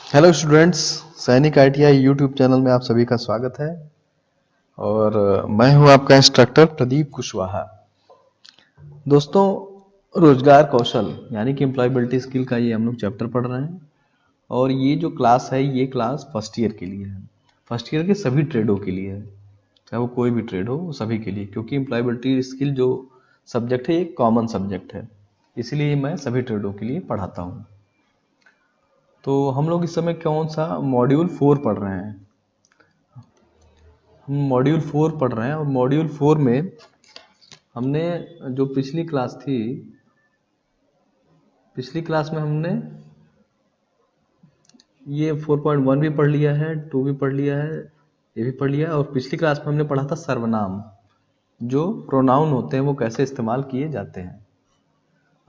Hello students, सैनिक ITI YouTube channel में आप सभी का स्वागत है। और मैं हूं आपका इंस्ट्रक्टर प्रदीप कुशवाहा। दोस्तों, रोजगार कौशल यानी कि एम्प्लॉयबिलिटी स्किल का ये हम लोग चैप्टर पढ़ रहे हैं। और ये जो क्लास है ये क्लास फर्स्ट ईयर के लिए है। फर्स्ट ईयर के सभी ट्रेडों के लिए है, चाहे वो कोई भी ट्रेड हो, वो सभी के लिए, क्योंकि एम्प्लॉयबिलिटी स्किल जो सब्जेक्ट है ये कॉमन सब्जेक्ट है, इसीलिए मैं सभी ट्रेडों के लिए पढ़ाता हूँ। तो हम लोग इस समय कौन सा मॉड्यूल 4 पढ़ रहे हैं। हम मॉड्यूल 4 पढ़ रहे हैं और मॉड्यूल 4 में हमने जो पिछली क्लास थी, पिछली क्लास में हमने ये 4.1 भी पढ़ लिया है, 2 भी पढ़ लिया है, ये भी पढ़ लिया है। और पिछली क्लास में हमने पढ़ा था सर्वनाम, जो प्रोनाउन होते हैं वो कैसे इस्तेमाल किए जाते हैं।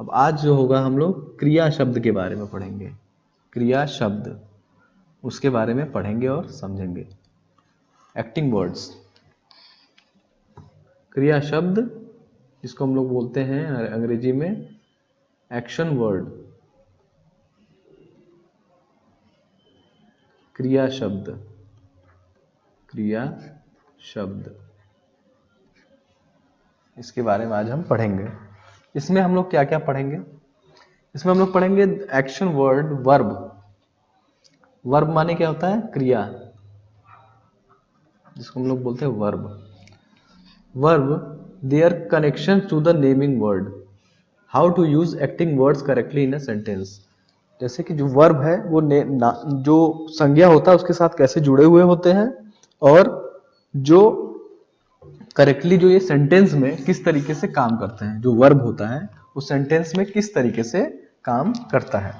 अब आज जो होगा हम लोग क्रिया शब्द के बारे में पढ़ेंगे। क्रिया शब्द, उसके बारे में पढ़ेंगे और समझेंगे। एक्टिंग वर्ड्स, क्रिया शब्द जिसको हम लोग बोलते हैं अंग्रेजी में एक्शन वर्ड। क्रिया शब्द, क्रिया शब्द, इसके बारे में आज हम पढ़ेंगे। इसमें हम लोग क्या क्या पढ़ेंगे? इसमें हम लोग पढ़ेंगे एक्शन वर्ड, वर्ब। वर्ब माने क्या होता है? क्रिया, जिसको हम लोग बोलते हैं verb. Verb, their connection to the naming word, how to use acting words correctly in a sentence. जैसे कि जो वर्ब है वो जो संज्ञा होता है उसके साथ कैसे जुड़े हुए होते हैं, और जो करेक्टली जो ये सेंटेंस में किस तरीके से काम करते हैं। जो वर्ब होता है उस सेंटेंस में किस तरीके से काम करता है।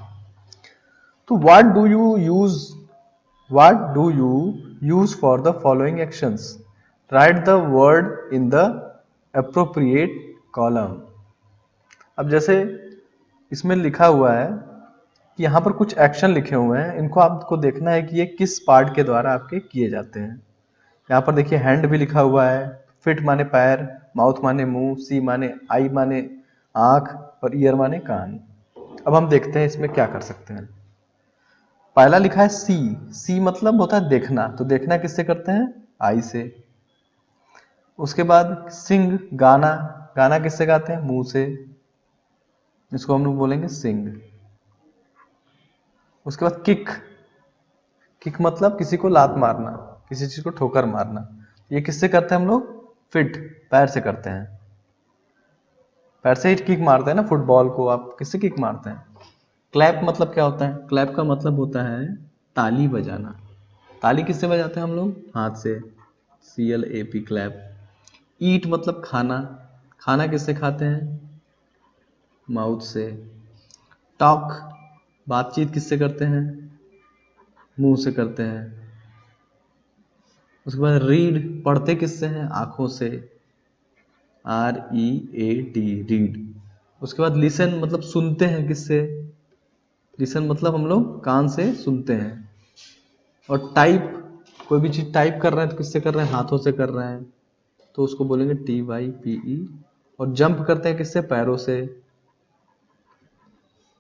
तो what do you use for the following actions, right the word in the appropriate column. अब जैसे इसमें लिखा हुआ है कि यहाँ पर कुछ एक्शन लिखे हुए हैं, इनको आपको देखना है कि ये किस पार्ट के द्वारा आपके किए जाते हैं। यहाँ पर देखिए हैंड भी लिखा हुआ है, फिट माने पैर, माउथ माने मुंह, सी माने आई माने आंख, और ईयर माने कान। अब हम देखते हैं इसमें क्या कर सकते हैं। पहला लिखा है सी। सी मतलब होता है देखना, तो देखना किससे करते हैं? आई से। उसके बाद सिंग, गाना, गाना किससे गाते हैं? मुंह से, इसको हम लोग बोलेंगे सिंग। उसके बाद किक, किक मतलब किसी को लात मारना, किसी चीज को ठोकर मारना। ये किससे करते हैं हम लोग? फिट, पैर से करते हैं। पैर से ही किक मारते हैं ना, फुटबॉल को आप किससे किक मारते हैं? क्लैप मतलब क्या होता है? क्लैप का मतलब होता है ताली बजाना। ताली किससे बजाते हैं हम लोग? हाथ से, CLAP, क्लैप। ईट मतलब खाना, खाना किससे खाते हैं? माउथ से। टॉक, बातचीत किससे करते हैं? मुंह से करते हैं। उसके बाद रीड, पढ़ते किससे हैं? आंखों से, READ, रीड। उसके बाद लिसन मतलब सुनते हैं किससे? लिसन मतलब हम लोग कान से सुनते हैं। और टाइप, कोई भी चीज टाइप कर रहे हैं तो किससे कर रहे हैं? हाथों से कर रहे हैं, तो उसको बोलेंगे TYPE। और जंप करते हैं किससे? पैरों से।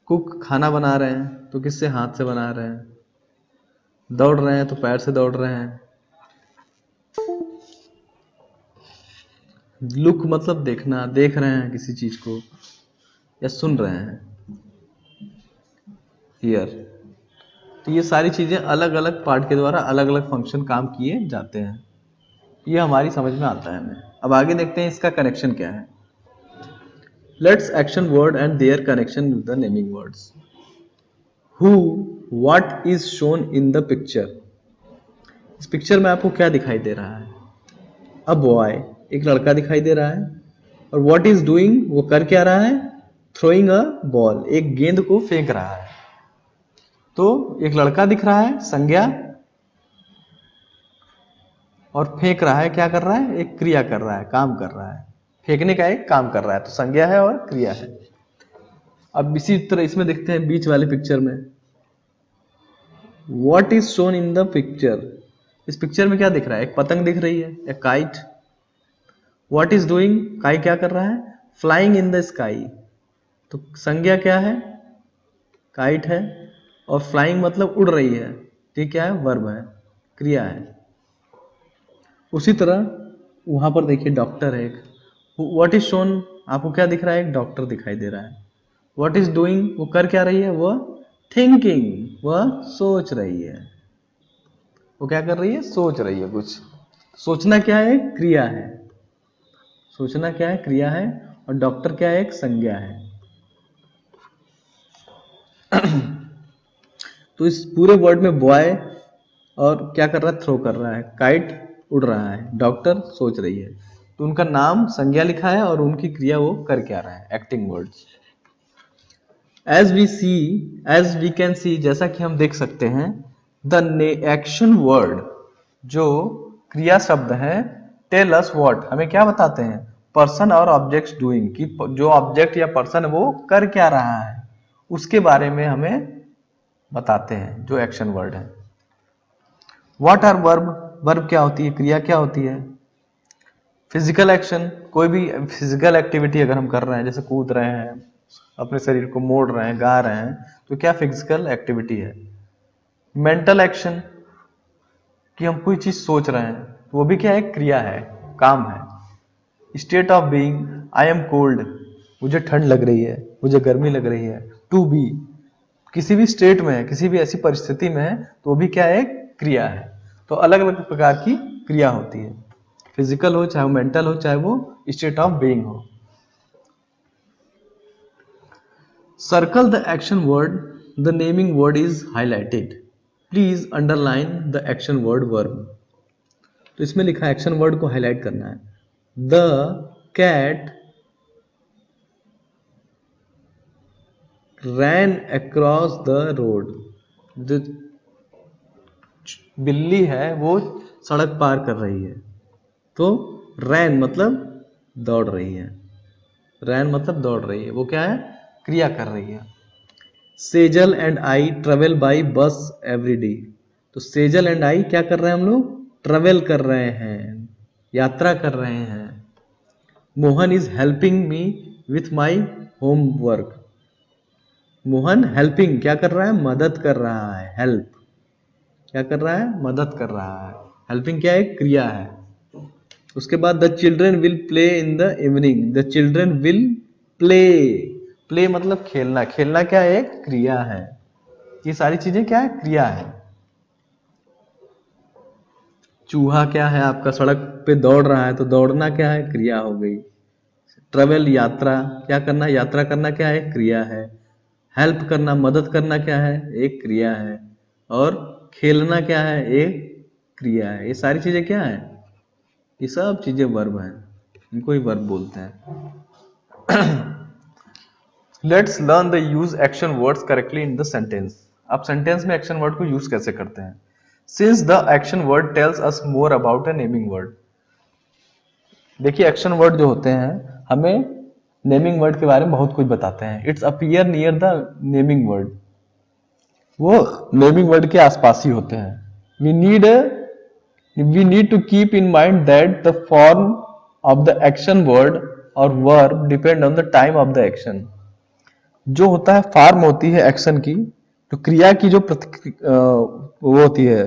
कुक, खाना बना रहे हैं तो किससे? हाथ से बना रहे हैं। दौड़ रहे हैं तो पैर से दौड़ रहे हैं। लुक मतलब देखना, देख रहे हैं किसी चीज को, या सुन रहे हैं। हियर। तो ये सारी चीजें अलग अलग पार्ट के द्वारा अलग अलग फंक्शन काम किए जाते हैं। ये हमारी समझ में आता है हमें। अब आगे देखते हैं इसका कनेक्शन क्या है। Let's action word and there connection with the naming words. Who, what is shown in the picture. इस पिक्चर में आपको क्या दिखाई दे रहा है? अ बॉय, एक लड़का दिखाई दे रहा है। और व्हाट इज डूइंग, वो कर क्या रहा है? थ्रोइंग अ बॉल, एक गेंद को फेंक रहा है। तो एक लड़का दिख रहा है, संज्ञा, और फेंक रहा है, क्या कर रहा है? एक क्रिया कर रहा है, काम कर रहा है। फेंकने का एक काम कर रहा है, तो संज्ञा है और क्रिया है। अब इसी तरह इसमें देखते हैं बीच वाले पिक्चर में, what is shown in the picture. इस पिक्चर में क्या दिख रहा है? एक पतंग दिख रही है, एक काइट। व्हाट इज डूइंग, काई क्या कर रहा है? Flying in the sky. तो संज्ञा क्या है? काइट है। और फ्लाइंग मतलब उड़ रही है, ठीक क्या है, वर्ब है, क्रिया है। उसी तरह वहां पर देखिए डॉक्टर है एक, व्हाट इज शोन, आपको क्या दिख रहा है, एक डॉक्टर दिखाई दे रहा है। व्हाट इज डूइंग, वो कर क्या रही है, वह थिंकिंग, वह सोच रही है। वो क्या कर रही है, सोच रही है कुछ। सोचना क्या है, क्रिया है। सोचना क्या है, क्रिया है। और डॉक्टर क्या है, एक संज्ञा है। तो इस पूरे वर्ड में बॉय और क्या कर रहा है, थ्रो कर रहा है, काइट उड़ रहा है, डॉक्टर सोच रही है। तो उनका नाम संज्ञा लिखा है और उनकी क्रिया वो कर क्या रहा है, acting words. As we can see, जैसा कि हम देख सकते हैं, द एक्शन वर्ड, जो क्रिया शब्द है, टेल अस व्हाट, हमें क्या बताते हैं, पर्सन और ऑब्जेक्ट्स डूइंग, कि जो ऑब्जेक्ट या पर्सन है वो कर क्या रहा है, उसके बारे में हमें बताते हैं, जो एक्शन वर्ड है। व्हाट आर वर्ब, वर्ब क्या होती है, क्रिया क्या होती है। फिजिकल एक्शन, कोई भी फिजिकल एक्टिविटी अगर हम कर रहे हैं, जैसे कूद रहे हैं, अपने शरीर को मोड़ रहे हैं, गा रहे हैं, तो क्या फिजिकल एक्टिविटी है। मेंटल एक्शन, कि हम कोई चीज सोच रहे हैं, तो वो भी क्या है, क्रिया है, काम है। State of being, I am cold, मुझे ठंड लग रही है, मुझे गर्मी लग रही है। टू बी, किसी भी स्टेट में है, किसी भी ऐसी परिस्थिति में है, तो वो भी क्या है, क्रिया है। तो अलग अलग प्रकार की क्रिया होती है, फिजिकल हो, चाहे वो मेंटल हो, चाहे वो स्टेट ऑफ बीइंग हो। Circle the action word, the naming word is highlighted, please underline the action word verb. तो इसमें लिखा है एक्शन वर्ड को हाईलाइट करना है। The cat ran across the road, जो बिल्ली है वो सड़क पार कर रही है। तो रैन मतलब दौड़ रही है, रैन मतलब दौड़ रही है, वो क्या है, क्रिया कर रही है। Sejal and I travel by bus every day, तो सेजल एंड आई क्या कर रहे हैं हम लोग, ट्रेवल कर रहे हैं, यात्रा कर रहे हैं। Mohan is helping me with my homework, Mohan helping क्या कर रहा है, मदद कर रहा है, हेल्प क्या कर रहा है, मदद कर रहा है। हेल्पिंग क्या है, क्रिया है। उसके बाद the children will play in the evening, the children will play, play मतलब खेलना, खेलना क्या है, एक क्रिया है। ये सारी चीजें क्या है, क्रिया है। चूहा क्या है, आपका सड़क पे दौड़ रहा है, तो दौड़ना क्या है, क्रिया हो गई। ट्रेवल यात्रा, क्या करना, यात्रा करना क्या है, क्रिया है। हेल्प करना, मदद करना क्या है, एक क्रिया है। और खेलना क्या है, एक क्रिया है। ये सारी चीजें क्या है, ये सब चीजें वर्ब हैं, इनको ही वर्ब बोलते हैं। Let's learn the use action words correctly in the sentence. आप सेंटेंस में एक्शन वर्ड को यूज कैसे करते हैं। Since the action word tells us more about A naming word, देखिए एक्शन वर्ड जो होते हैं हमें नेमिंग वर्ड के बारे में बहुत कुछ बताते हैं। It's appear near the naming word, वो नेमिंग वर्ड के आसपास ही होते हैं। We need to keep in mind that the form of the action word और verb depend on the time of the action. जो होता है फॉर्म होती है एक्शन की, तो क्रिया की जो वो होती है,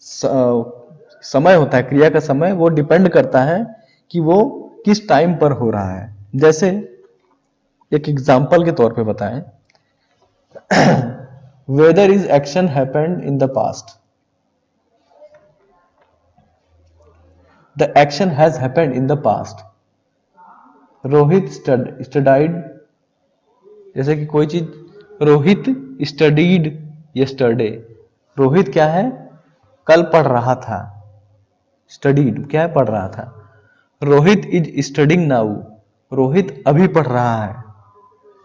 समय होता है, क्रिया का समय, वो डिपेंड करता है कि वो किस टाइम पर हो रहा है। जैसे एक एग्जांपल के तौर पे बताएं, whether is action happened in the past, the action has happened in the past. Rohit studied, जैसे कि कोई चीज, रोहित स्टडीड यस्टरडे, रोहित क्या है, कल पढ़ रहा था। स्टडीड क्या है, पढ़ रहा था। Rohit is studying now, Rohit अभी पढ़ रहा है।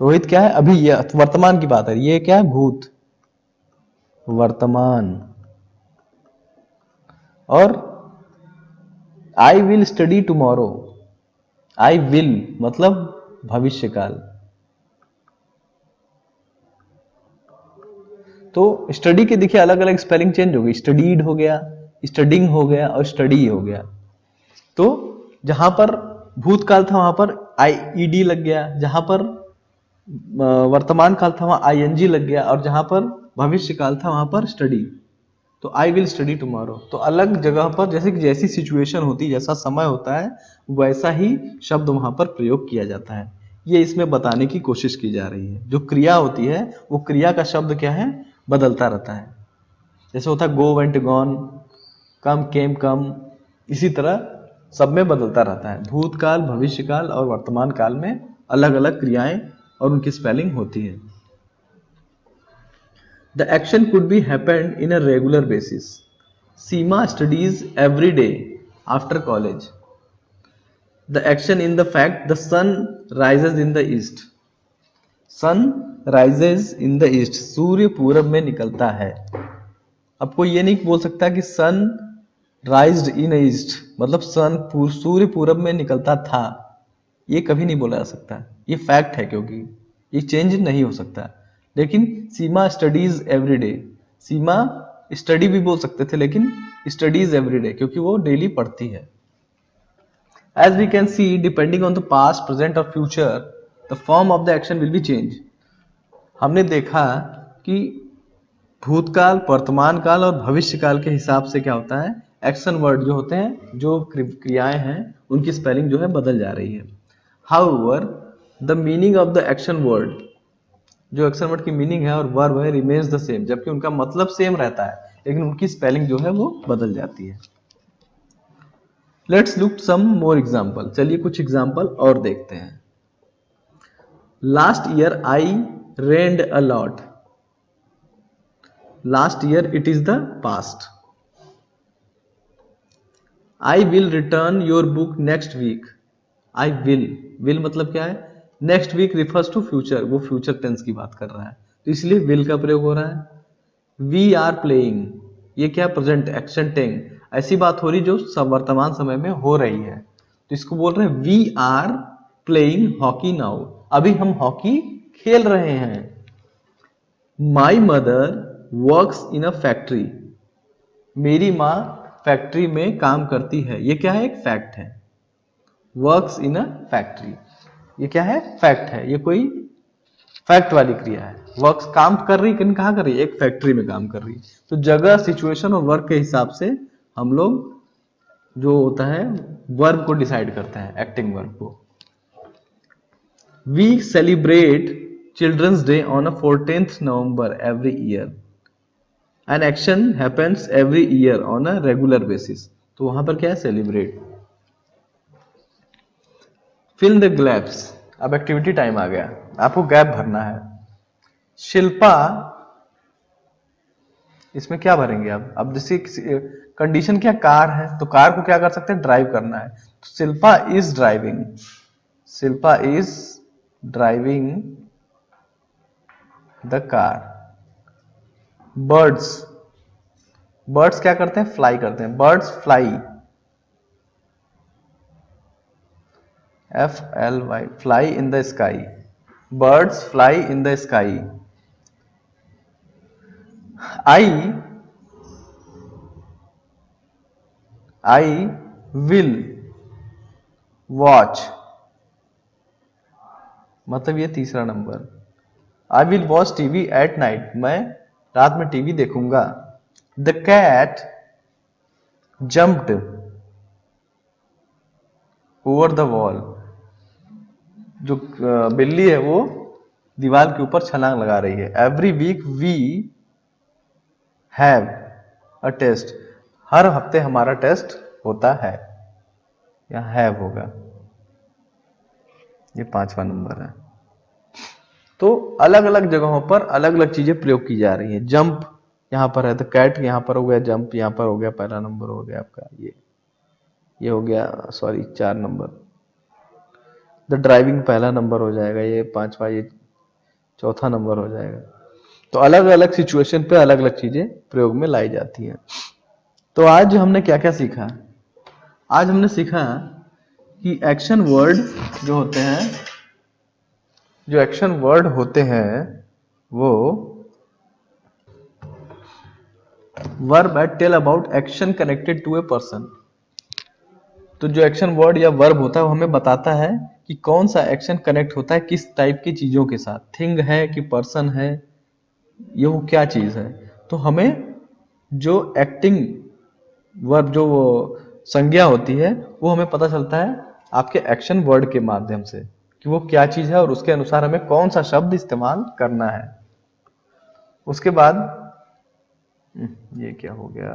रोहित क्या है, अभी, ये वर्तमान की बात है, ये क्या है, भूत, वर्तमान। और I will study tomorrow, I will मतलब भविष्य काल। तो स्टडी के देखिए अलग अलग स्पेलिंग चेंज हो गई, स्टडीड हो गया, स्टडिंग हो गया और स्टडी हो गया। तो जहां पर भूतकाल था वहां पर आईईडी लग गया, जहां पर वर्तमान काल था वहां आईएनजी लग गया, और जहां पर भविष्य काल था वहां पर स्टडी, तो आई विल स्टडी टुमारो। तो अलग जगह पर जैसे कि जैसी सिचुएशन होती, जैसा समय होता है, वैसा ही शब्द वहां पर प्रयोग किया जाता है। ये इसमें बताने की कोशिश की जा रही है। जो क्रिया होती है वो क्रिया का शब्द क्या है, बदलता रहता है। जैसे होता है गो वेंट गॉन, कम केम कम, इसी तरह सब में बदलता रहता है। भूतकाल, भविष्यकाल और वर्तमान काल में अलग अलग क्रियाएं और उनकी स्पेलिंग होती है। The action could be happened in a regular basis. Seema studies every day after college. The action in the fact the sun rises in the east. Sun rises in the east. सूर्य पूरब में निकलता है। अब कोई ये नहीं बोल सकता कि सन राइज्ड इन ईस्ट, मतलब सूर्य पूरब में निकलता था। ये कभी नहीं बोला जा सकता, ये फैक्ट है, क्योंकि ये चेंज नहीं हो सकता। लेकिन सीमा स्टडीज एवरी डे, सीमा स्टडी भी बोल सकते थे, लेकिन स्टडीज एवरी डे क्योंकि वो डेली पढ़ती है। As we can see, depending on the past, present और future, the form of the action will be change. हमने देखा कि भूतकाल, वर्तमान काल और भविष्य काल के हिसाब से क्या होता है, एक्शन वर्ड जो होते हैं, जो क्रियाएं हैं, उनकी स्पेलिंग जो है बदल जा रही है। However the meaning of the action word, जो एक्शन वर्ड की मीनिंग है और वर्ब है, रिमेन्स द सेम, जबकि उनका मतलब सेम रहता है, लेकिन उनकी स्पेलिंग जो है वो बदल जाती है। Let's look some more example. चलिए कुछ एग्जाम्पल और देखते हैं। Last year I rained a lot. Last year it is the past. I will return your book next week. I will मतलब क्या है, next week refers to future, वो future tense की बात कर रहा है, तो इसलिए विल का प्रयोग हो रहा है। वी आर प्लेइंग, ये क्या, प्रेजेंट एक्शन टेंग, ऐसी बात हो रही जो सब वर्तमान समय में हो रही है, तो इसको बोल रहे हैं we are playing hockey now, अभी हम हॉकी खेल रहे हैं। My mother works in a factory, मेरी माँ फैक्ट्री में काम करती है, ये क्या है, एक फैक्ट है। वर्क्स इन अ फैक्ट्री, ये क्या है, फैक्ट है, ये कोई फैक्ट वाली क्रिया है। वर्क्स काम कर रही, किन कहाँ कर रही है, एक फैक्ट्री में काम कर रही है। तो जगह, सिचुएशन और वर्क के हिसाब से हम लोग जो होता है वर्ब को डिसाइड करते हैं, एक्टिंग वर्ब को। We celebrate children's day on a 14th November every year. An action happens every year on a regular basis, तो वहां पर क्या है, सेलिब्रेट। फिल द गैप्स, अब एक्टिविटी टाइम आ गया, आपको गैप भरना है। शिल्पा, इसमें क्या भरेंगे आप, अब जैसे कंडीशन क्या, कार है, तो कार को क्या कर सकते हैं, ड्राइव करना है, तो Shilpa is driving, Shilpa is driving the car. Birds, birds क्या करते हैं, फ्लाई करते हैं, birds fly, FLY, fly in the sky, birds fly in the sky। I will watch, मतलब ये तीसरा number, I will watch TV at night, मैं रात में टीवी देखूंगा। The cat jumped over the wall, जो बिल्ली है वो दीवार के ऊपर छलांग लगा रही है। Every week we have a test, हर हफ्ते हमारा टेस्ट होता है, यहां हैव होगा, ये 5वां नंबर है। तो अलग अलग जगहों पर अलग अलग चीजें प्रयोग की जा रही है। जंप यहां पर है, तो कैट यहां पर हो गया, जंप यहां पर हो गया, पहला नंबर हो गया आपका, ये हो गया, सॉरी 4 नंबर। द ड्राइविंग पहला नंबर हो जाएगा, ये 5वां, ये 4था नंबर हो जाएगा। तो अलग अलग सिचुएशन पे अलग अलग चीजें प्रयोग में लाई जाती हैं। तो आज हमने क्या क्या सीखा, आज हमने सीखा कि एक्शन वर्ड जो होते हैं, जो एक्शन वर्ड होते हैं वो verb at tell about action connected to a person. तो जो एक्शन वर्ड या वर्ब होता है वो हमें बताता है कि कौन सा एक्शन कनेक्ट होता है किस टाइप की चीजों के साथ, थिंग है कि पर्सन है, ये वो क्या चीज है। तो हमें जो एक्टिंग वर्ब जो वो संज्ञा होती है वो हमें पता चलता है आपके एक्शन वर्ड के माध्यम से कि वो क्या चीज है और उसके अनुसार हमें कौन सा शब्द इस्तेमाल करना है। उसके बाद ये क्या हो गया,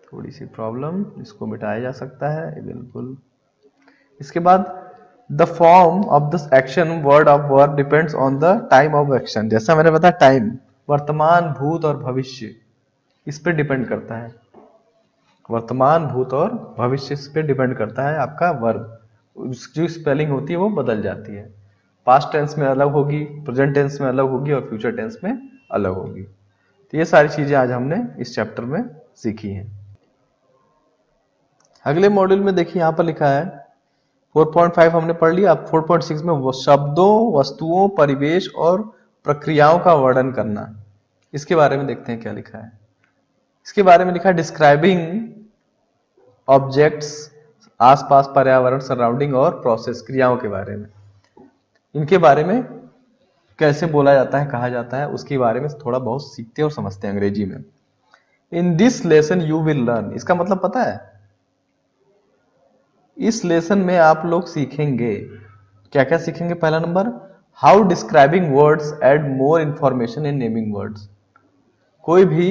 थोड़ी सी प्रॉब्लम, इसको मिटाया जा सकता है बिल्कुल। इसके बाद the form of the action word of verb depends on the time of action. जैसा मैंने बताया टाइम वर्तमान भूत और भविष्य इस पे डिपेंड करता है। वर्तमान भूत और भविष्य इस पे डिपेंड करता है आपका वर्ब, उसकी जो स्पेलिंग होती है वो बदल जाती है। पास्ट टेंस में अलग होगी, प्रेजेंट टेंस में अलग होगी और फ्यूचर टेंस में अलग होगी। तो ये सारी चीजें आज हमने इस चैप्टर में सीखी हैं। अगले मॉड्यूल में देखिए यहाँ पर लिखा है 4.5 हमने पढ़ लिया। अब 4.6 में वो शब्दों, वस्तुओं, परिवेश और प्रक्रियाओं का वर्णन करना, इसके बारे में देखते हैं क्या लिखा है। इसके बारे में लिखा है डिस्क्राइबिंग ऑब्जेक्ट्स, आसपास, पर्यावरण, सराउंडिंग और प्रोसेस, क्रियाओं के बारे में। इनके बारे में कैसे बोला जाता है, कहा जाता है, उसके बारे में थोड़ा बहुत सीखते और समझते हैं अंग्रेजी में। In this lesson you will learn, इसका मतलब पता है, इस लेसन में आप लोग सीखेंगे क्या क्या सीखेंगे। पहला number, how describing words add more information in naming words, कोई भी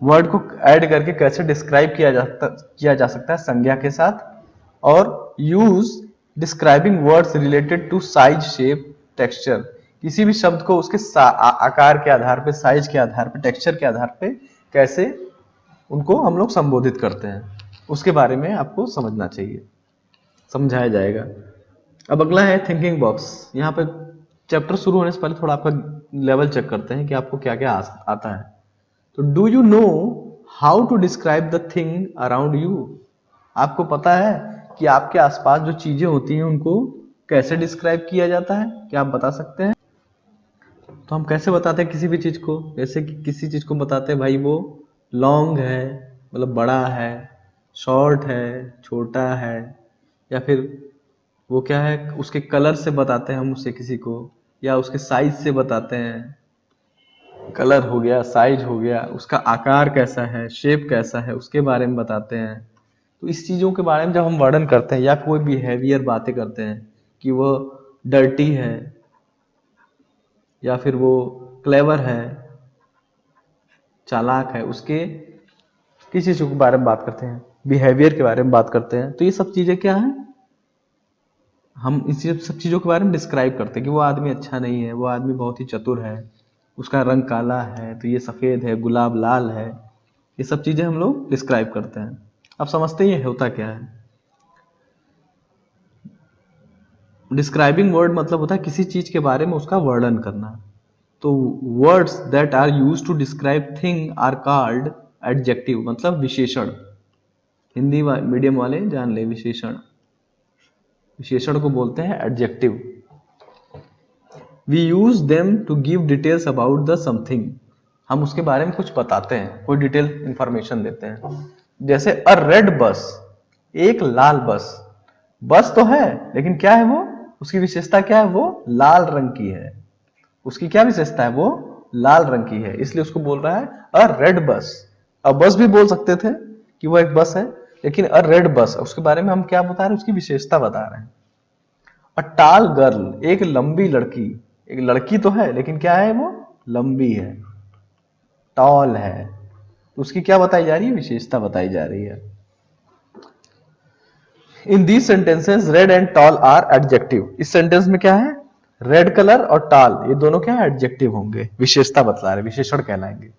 वर्ड को ऐड करके कैसे डिस्क्राइब किया जा सकता है संज्ञा के साथ। और use describing words related to size, shape, texture, किसी भी शब्द को उसके आकार के आधार पे, साइज के आधार पे, टेक्सचर के आधार पे कैसे उनको हम लोग संबोधित करते हैं, उसके बारे में आपको समझना चाहिए, समझाया जाएगा। अब अगला है थिंकिंग बॉक्स। यहाँ पे चैप्टर शुरू होने से पहले थोड़ा आपका लेवल चेक करते हैं कि आपको क्या क्या आता है। तो do you know how to describe the thing around you, आपको पता है कि आपके आसपास जो चीजें होती हैं उनको कैसे डिस्क्राइब किया जाता है, क्या आप बता सकते हैं। तो हम कैसे बताते हैं किसी भी चीज को, जैसे कि किसी चीज को बताते हैं भाई वो लॉन्ग है, मतलब बड़ा है, शॉर्ट है, छोटा है, या फिर वो क्या है उसके कलर से बताते हैं हम उसे किसी को, या उसके साइज से बताते हैं, कलर हो गया, साइज हो गया, उसका आकार कैसा है, शेप कैसा है, उसके बारे में बताते हैं। तो इस चीजों के बारे में जब हम वर्णन करते हैं या कोई बिहेवियर बातें करते हैं कि वो डर्टी है या फिर वो क्लेवर है, चालाक है, उसके किस चीज के बारे में बात करते हैं, बिहेवियर के बारे में बात करते हैं। तो ये सब चीजें क्या है, हम इस सब चीजों के बारे में डिस्क्राइब करते हैं कि वो आदमी अच्छा नहीं है, वो आदमी बहुत ही चतुर है, उसका रंग काला है तो ये सफेद है, गुलाब लाल है, ये सब चीजें हम लोग डिस्क्राइब करते हैं। अब समझते हैं ये होता क्या है। डिस्क्राइबिंग वर्ड मतलब होता है किसी चीज के बारे में उसका वर्णन करना। तो words that are used to describe thing are called adjective, मतलब विशेषण। हिंदी मीडियम वाले जान ले, विशेषण, विशेषण को बोलते हैं adjective. We use them to give details about the something, हम उसके बारे में कुछ बताते हैं, कोई डिटेल इंफॉर्मेशन देते हैं। जैसे अ रेड बस, एक लाल बस, बस तो है लेकिन क्या है वो, उसकी विशेषता क्या है, वो लाल रंग की है, उसकी क्या विशेषता है, वो लाल रंग की है, इसलिए उसको बोल रहा है अ रेड बस। अब बस भी बोल सकते थे कि वो एक बस है, लेकिन अ रेड बस, उसके बारे में हम क्या बता रहे हैं, उसकी विशेषता बता रहे हैं। अ टाल गर्ल, एक लंबी लड़की, एक लड़की तो है लेकिन क्या है, वो लंबी है, टॉल है, तो उसकी क्या बताई जा रही है, विशेषता बताई जा रही है। In these sentences red and tall are adjective, इस सेंटेंस में क्या है, रेड कलर और टॉल, ये दोनों क्या है, एडजेक्टिव होंगे, विशेषता बतला रहे, विशेषण कहलाएंगे।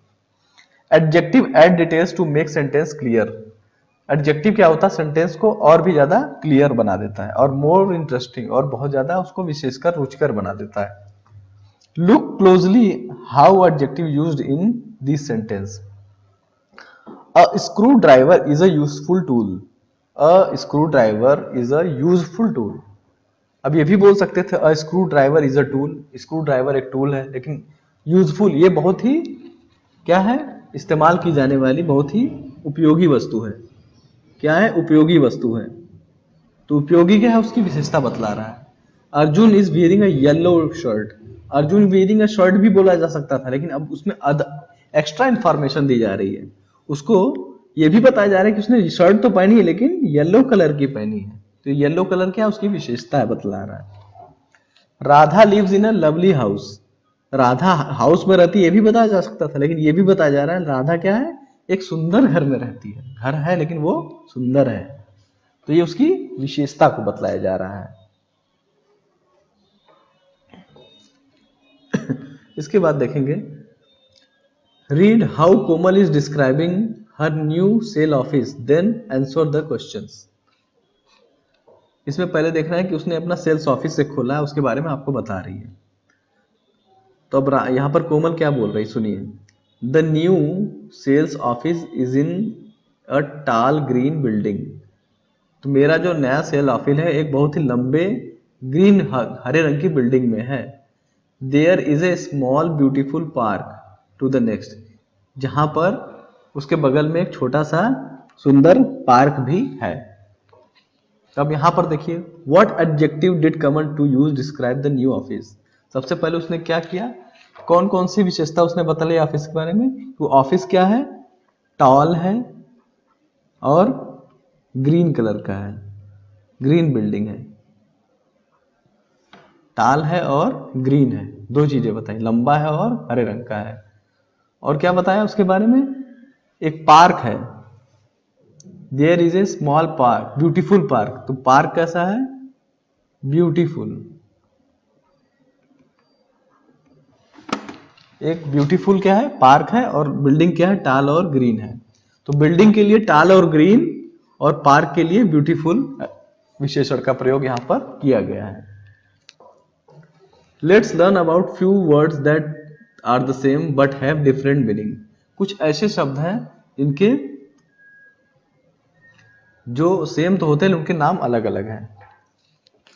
Adjective add details to make sentence clear, adjective क्या होता है, सेंटेंस को और भी ज्यादा क्लियर बना देता है और मोर इंटरेस्टिंग, और बहुत ज्यादा उसको विशेषकर रुचिकर बना देता है। Look closely how adjective used in this sentence. A screw driver is a useful tool, a screw driver is a useful tool. अब ये भी बोल सकते थे a screw driver is a tool, screw driver एक टूल है, लेकिन useful ये बहुत ही क्या है, इस्तेमाल की जाने वाली बहुत ही उपयोगी वस्तु है। क्या है, उपयोगी वस्तु है। तो उपयोगी क्या है, उसकी विशेषता बतला रहा है। Arjun is wearing a yellow shirt, Arjun wearing a shirt भी बोला जा सकता था, लेकिन अब उसमें एक्स्ट्रा इंफॉर्मेशन दी जा रही है। उसको ये भी बताया जा रहा है कि उसने शर्ट तो पहनी है लेकिन येलो कलर की पहनी है, तो येलो कलर क्या उसकी विशेषता है बतला रहा है। Radha lives in a lovely house, Radha house में रहती है ये भी बताया जा सकता था, लेकिन ये भी बताया जा रहा है राधा क्या है, एक सुंदर घर में रहती है, घर है लेकिन वो सुंदर है, तो ये उसकी विशेषता को बतलाया जा रहा है। इसके बाद देखेंगे, read how Komal is describing her new sale office then answer the questions. इसमें पहले देखना है कि उसने अपना सेल्स ऑफिस से खोला है, उसके बारे में आपको बता रही है। तो अब यहां पर कोमल क्या बोल रही सुनिए, the new sales office is in a tall green building. तो मेरा जो नया सेल ऑफिस है एक बहुत ही लंबे ग्रीन हरे रंग की बिल्डिंग में है। There is a small beautiful park to the next, जहां पर उसके बगल में एक छोटा सा सुंदर पार्क भी है। अब यहां पर देखिए, what adjective did Komal to use describe the new office. सबसे पहले उसने क्या किया, कौन कौन सी विशेषता उसने बताई ऑफिस के बारे में। वो ऑफिस क्या है, टॉल है और ग्रीन कलर का है, ग्रीन बिल्डिंग है, टाल है और ग्रीन है, दो चीजें बताई, लंबा है और हरे रंग का है। और क्या बताया उसके बारे में, एक पार्क है, there is a small park, beautiful park, तो पार्क कैसा है, ब्यूटीफुल, एक ब्यूटीफुल क्या है, पार्क है, और बिल्डिंग क्या है, टाल और ग्रीन है। तो बिल्डिंग के लिए टाल और ग्रीन और पार्क के लिए ब्यूटीफुल विशेषण का प्रयोग यहां पर किया गया है। Let's learn about few words that are the same but have different meaning. कुछ ऐसे शब्द हैं इनके जो सेम तो होते हैं उनके नाम अलग अलग हैं।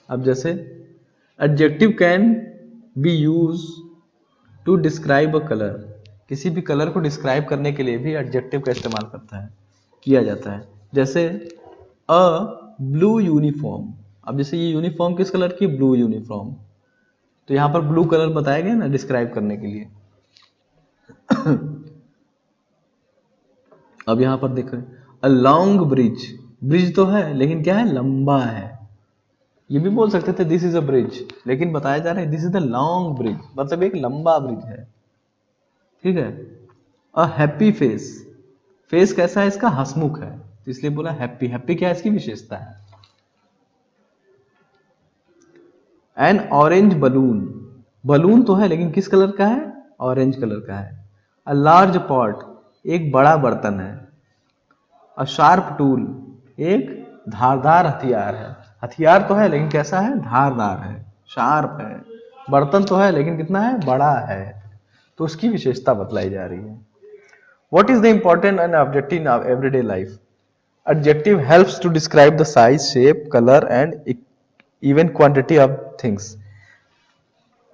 अब जैसे adjective can be use to describe a colour, किसी भी कलर को डिस्क्राइब करने के लिए भी एडजेक्टिव का इस्तेमाल किया जाता है। जैसे अ ब्लू यूनिफॉर्म, अब जैसे ये यूनिफॉर्म किस कलर की, ब्लू यूनिफॉर्म, तो यहां पर ब्लू कलर बताया गया ना डिस्क्राइब करने के लिए। अब यहां पर देखें, अ लॉन्ग ब्रिज, ब्रिज तो है लेकिन क्या है, लंबा है। ये भी बोल सकते थे दिस इज अ ब्रिज, लेकिन बताया जा रहा है this is the long bridge, मतलब एक लंबा ब्रिज है, ठीक है। अ हैप्पी फेस, फेस कैसा है इसका, हंसमुख है, तो इसलिए बोला हैप्पी, हैप्पी क्या है इसकी विशेषता है। एन ऑरेंज बलून, बलून तो है लेकिन किस कलर का है, ऑरेंज कलर का है। अ लार्ज पॉट, एक बड़ा बर्तन है। अ शार्प टूल, एक धारदार हथियार है, हथियार तो है लेकिन कैसा है, धारदार है, शार्प है। बर्तन तो है लेकिन कितना है, बड़ा है, तो उसकी विशेषता बतलाई जा रही है। What is the important and objective in everyday life. Adjective helps to describe the size, shape, color and even quantity of things.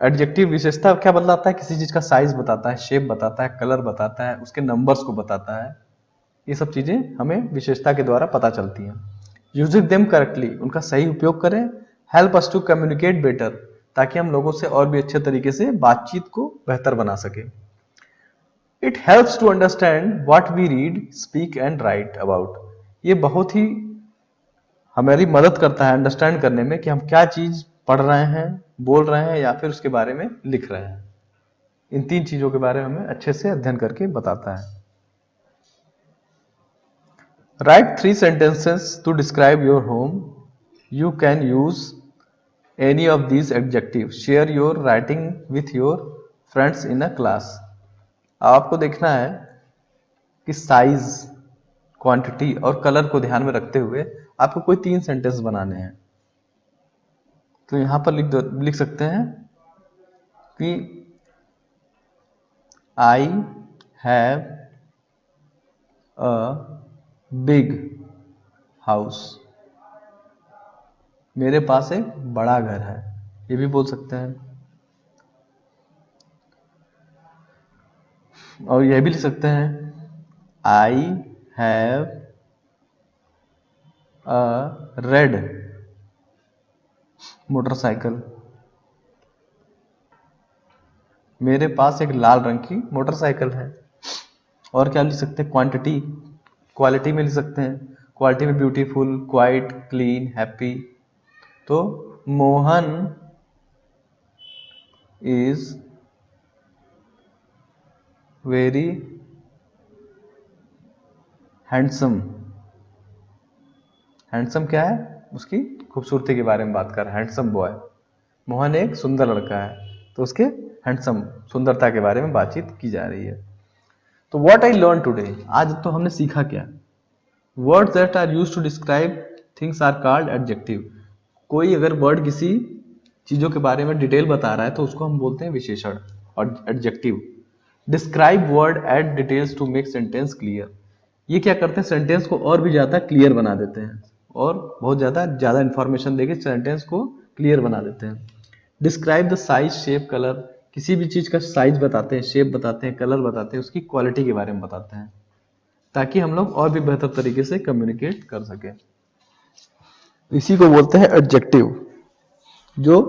Adjective विशेषता क्या बतलाता है, किसी चीज का साइज बताता है, शेप बताता है, कलर बताता है, उसके नंबर्स को बताता है। ये सब चीजें हमें विशेषता के द्वारा पता चलती हैं। यूजिंग देम करेक्टली, उनका सही उपयोग करें। Help us to communicate better, ताकि हम लोगों से और भी अच्छे तरीके से बातचीत को बेहतर बना सके। It helps to understand what we read, speak and write about, ये बहुत ही हमारी मदद करता है अंडरस्टैंड करने में कि हम क्या चीज पढ़ रहे हैं, बोल रहे हैं या फिर उसके बारे में लिख रहे हैं। इन तीन चीजों के बारे में हमें अच्छे से अध्ययन करके बताता है। Write 3 sentences to describe your home, you can use any of these adjective, share your writing with your friends in a class. आपको देखना है कि साइज, क्वांटिटी और कलर को ध्यान में रखते हुए आपको कोई 3 सेंटेंस बनाने हैं। तो यहां पर लिख सकते हैं कि I have a big house, मेरे पास एक बड़ा घर है, ये भी बोल सकते हैं। और यह भी लिख सकते हैं I have a red motorcycle, मेरे पास एक लाल रंग की मोटरसाइकिल है। और क्या लिख सकते हैं? क्वांटिटी, क्वालिटी में लिख सकते हैं। क्वालिटी में ब्यूटीफुल, क्वाइट, क्लीन, हैप्पी। तो Mohan is very handsome. Handsome क्या है? उसकी खूबसूरती के बारे में बात कर रहे हैं, हैंडसम बॉय। मोहन एक सुंदर लड़का है, तो उसके हैंडसम, सुंदरता के बारे में बातचीत की जा रही है। तो व्हाट आई लर्न टुडे, आज तो हमने सीखा क्या? Words that are used to describe things are called adjective. कोई अगर वर्ड किसी चीजों के बारे में डिटेल बता रहा है तो उसको हम बोलते हैं विशेषण और adjective. Describe word add details to make sentence clear. ये क्या करते हैं? सेंटेंस को और भी ज्यादा क्लियर बना देते हैं और बहुत ज्यादा इंफॉर्मेशन देके सेंटेंस को क्लियर बना देते हैं। Describe the size, shape, colour. किसी भी चीज का साइज बताते हैं, शेप बताते हैं, कलर बताते हैं, उसकी क्वालिटी के बारे में बताते हैं, ताकि हम लोग और भी बेहतर तरीके से कम्युनिकेट कर सके। इसी को बोलते हैं एडजेक्टिव, जो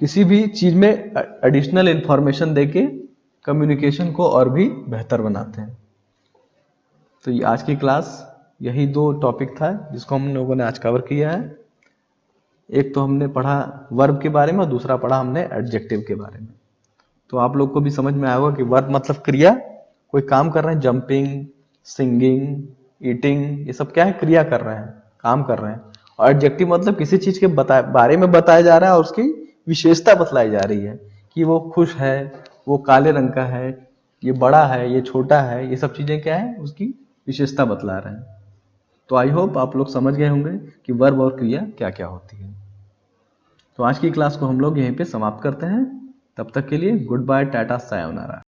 किसी भी चीज में एडिशनल इंफॉर्मेशन देके कम्युनिकेशन को और भी बेहतर बनाते हैं। तो ये आज की क्लास, यही 2 टॉपिक था जिसको हम लोगों ने आज कवर किया है। एक तो हमने पढ़ा वर्ब के बारे में और दूसरा पढ़ा हमने एडजेक्टिव के बारे में। तो आप लोग को भी समझ में आया होगा कि वर्ब मतलब क्रिया, कोई काम कर रहे हैं, जंपिंग, सिंगिंग, ईटिंग, ये सब क्या है? क्रिया कर रहे हैं, काम कर रहे हैं। और एडजेक्टिव मतलब किसी चीज के बारे में बताया जा रहा है और उसकी विशेषता बतलाई जा रही है कि वो खुश है, वो काले रंग का है, ये बड़ा है, ये छोटा है, ये सब चीजें क्या है? उसकी विशेषता बतला रहे हैं। तो आई होप आप लोग समझ गए होंगे कि वर्ब और क्रिया क्या क्या होती है। तो आज की क्लास को हम लोग यहीं पे समाप्त करते हैं। तब तक के लिए गुड बाय, टाटा, सायोनारा।